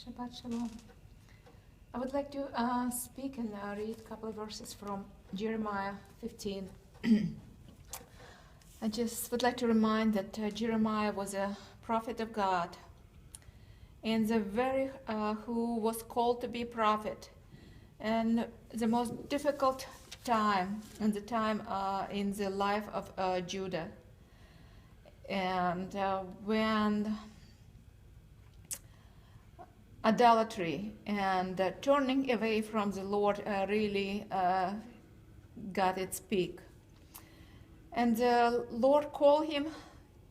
Shabbat Shalom. I would like to speak and read a couple of verses from Jeremiah 15. I just would like to remind that Jeremiah was a prophet of God, and who was called to be prophet, and the most difficult time, and the time in the life of Judah, and when idolatry and turning away from the Lord really got its peak. And the Lord called him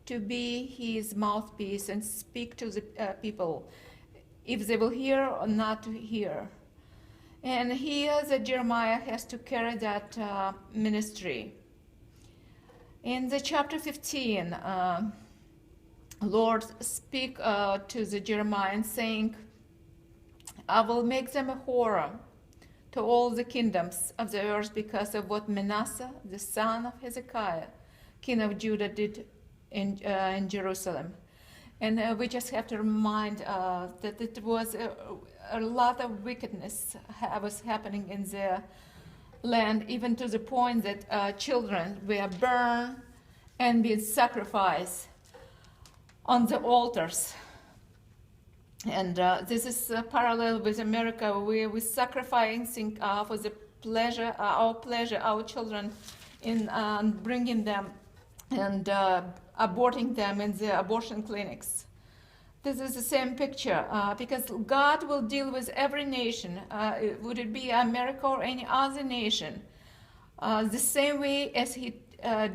to be his mouthpiece and speak to the people, if they will hear or not to hear. And here the Jeremiah has to carry that ministry. In the chapter 15, Lord speak to the Jeremiah and saying, I will make them a horror to all the kingdoms of the earth because of what Manasseh, the son of Hezekiah, king of Judah, did in Jerusalem. And we just have to remind that it was a lot of wickedness was happening in the land, even to the point that children were burned and being sacrificed on the altars. And this is parallel with America, where we're sacrificing for the pleasure, our children, in bringing them and aborting them in the abortion clinics. This is the same picture, because God will deal with every nation, would it be America or any other nation, the same way as he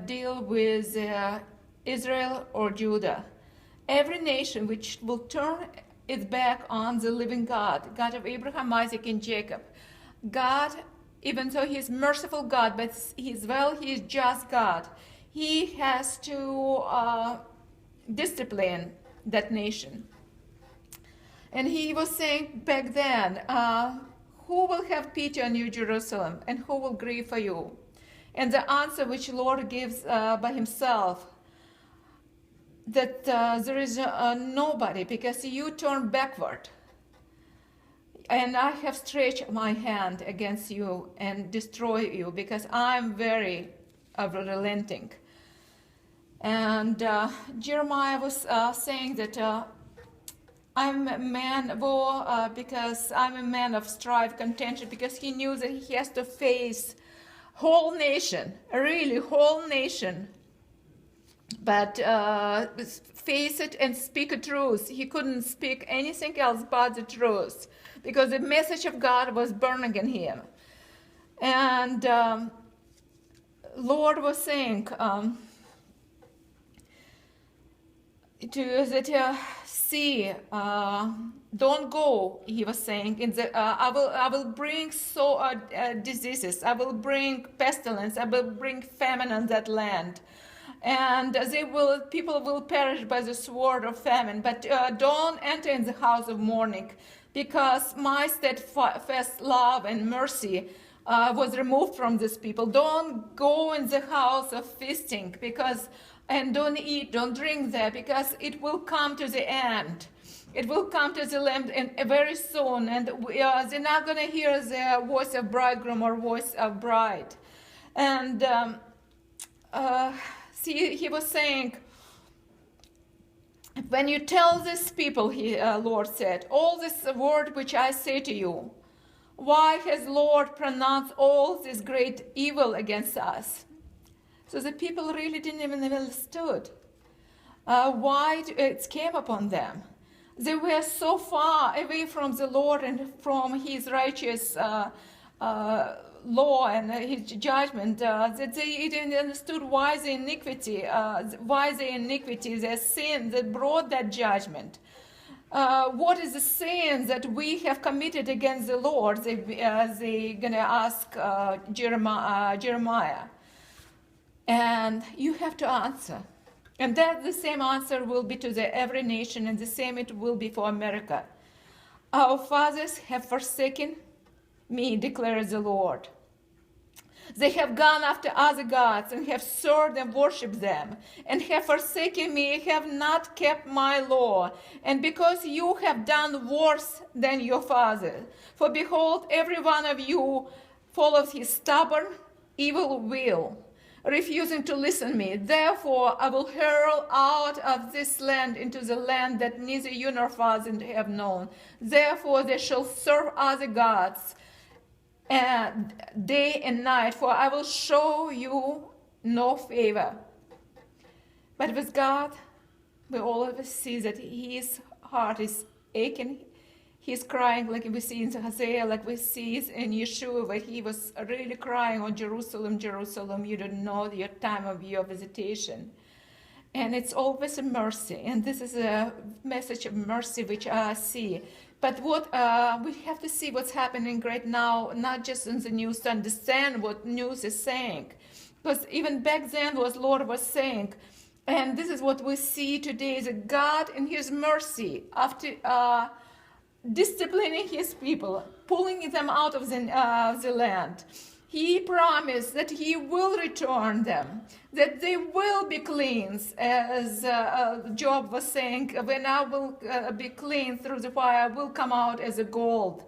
deal with Israel or Judah. Every nation which will turn its back on the living God, God of Abraham, Isaac, and Jacob. God, even though he is merciful God, but he is just God, he has to discipline that nation. And he was saying back then, who will have pity on you, Jerusalem, and who will grieve for you? And the answer which Lord gives by himself, that there is nobody, because you turn backward. And I have stretched my hand against you and destroy you, because I'm very relenting. And Jeremiah was saying that I'm a man of war, because I'm a man of strife, contention, because he knew that he has to face whole nation, a really whole nation. But face it and speak a truth. He couldn't speak anything else but the truth, because the message of God was burning in him. And Lord was saying see, don't go. He was saying, I will bring diseases. I will bring pestilence. I will bring famine on that land. And people will perish by the sword of famine. But don't enter in the house of mourning, because my steadfast love and mercy was removed from these people. Don't go in the house of feasting, and don't eat, don't drink there, because it will come to the end. It will come to the land very soon, and they're not going to hear the voice of bridegroom or voice of bride. And he was saying, when you tell these people, Lord said, all this word which I say to you, why has Lord pronounced all this great evil against us? So the people really didn't even understood why it came upon them. They were so far away from the Lord and from his righteous law and his judgment, that they didn't understood why the iniquity, their sin that brought that judgment. What is the sin that we have committed against the Lord? They're gonna ask Jeremiah, and you have to answer. And that the same answer will be to every nation, and the same it will be for America. Our fathers have forsaken me, declares the Lord. They have gone after other gods and have served and worshipped them, and have forsaken me, have not kept my law. And because you have done worse than your father, for behold, every one of you follows his stubborn, evil will, refusing to listen to me. Therefore, I will hurl out of this land into the land that neither you nor father have known. Therefore, they shall serve other gods day and night, for I will show you no favor. But with God, we all of us see that his heart is aching. He's crying, like we see in Hosea, like we see in Yeshua, where he was really crying, "Oh, Jerusalem, Jerusalem, you don't know your time of your visitation." And it's always a mercy, and this is a message of mercy which I see. But what we have to see what's happening right now, not just in the news, to understand what news is saying. Because even back then, what Lord was saying, and this is what we see today, is that God in his mercy, after disciplining his people, pulling them out of the land, he promised that he will return them, that they will be cleansed, as Job was saying, when I will be clean through the fire, I will come out as a gold.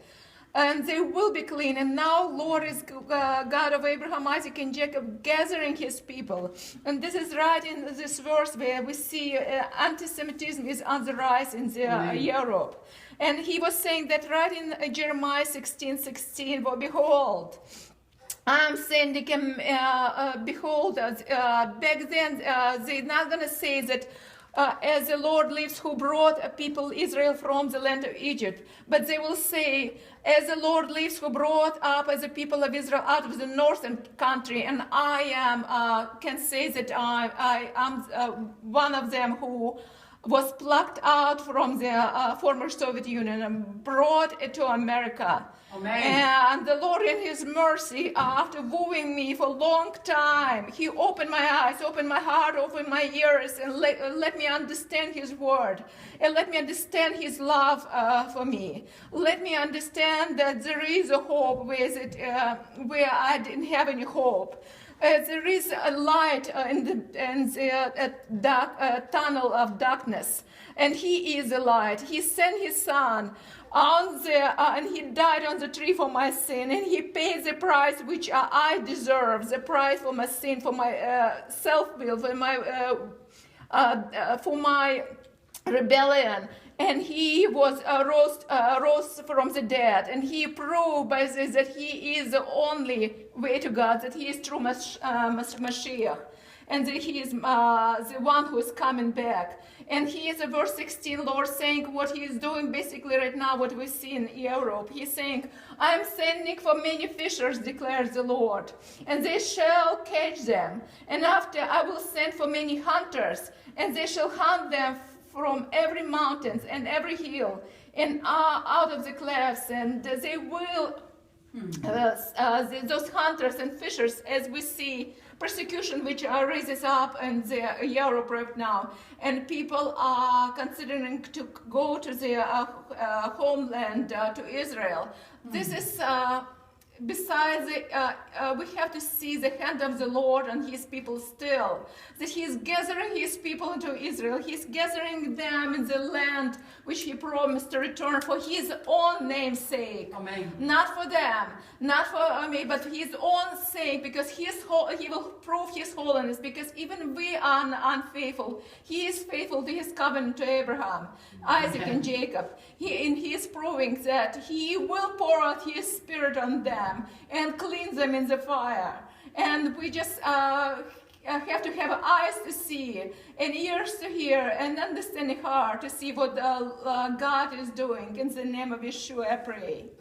And they will be clean. And now Lord is God of Abraham, Isaac, and Jacob, gathering his people. And this is right in this verse where we see anti-Semitism is on the rise in Europe. And he was saying that right in Jeremiah 16:16, for behold, I'm sending him, behold, back then they're not going to say that as the Lord lives who brought people Israel from the land of Egypt, but they will say, as the Lord lives who brought up as the people of Israel out of the northern country, and I am, can say that I am one of them who was plucked out from the former Soviet Union and brought to America. Amen. And the Lord in his mercy, after wooing me for a long time, he opened my eyes, opened my heart, opened my ears, and let me understand his word. And let me understand his love for me. Let me understand that there is a hope where I didn't have any hope. There is a light in the tunnel of darkness, and he is the light. He sent his son on and he died on the tree for my sin, and he paid the price which I deserve, the price for my sin, for my self-will, for my rebellion. And he was rose from the dead, and he proved by this that he is the only way to God, that he is true Moshiach, and that he is the one who is coming back. And he is, verse 16, Lord saying what he is doing basically right now, what we see in Europe. He's saying, I am sending for many fishers, declares the Lord, and they shall catch them. And after I will send for many hunters, and they shall hunt them from every mountain and every hill and out of the clefts, and they will, those hunters and fishers, as we see persecution which raises up in Europe right now, and people are considering to go to their homeland, to Israel. This is besides, we have to see the hand of the Lord on his people still, that he is gathering his people into Israel. He's gathering them in the land which he promised to return for his own name's sake. Amen. Not for them, not for me, but his own sake, because he will prove his holiness, because even we are unfaithful. He is faithful to his covenant to Abraham, Isaac, and Jacob. He is proving that he will pour out his spirit on them and clean them in the fire. And we just have to have eyes to see and ears to hear and understanding heart to see what God is doing. In the name of Yeshua, I pray.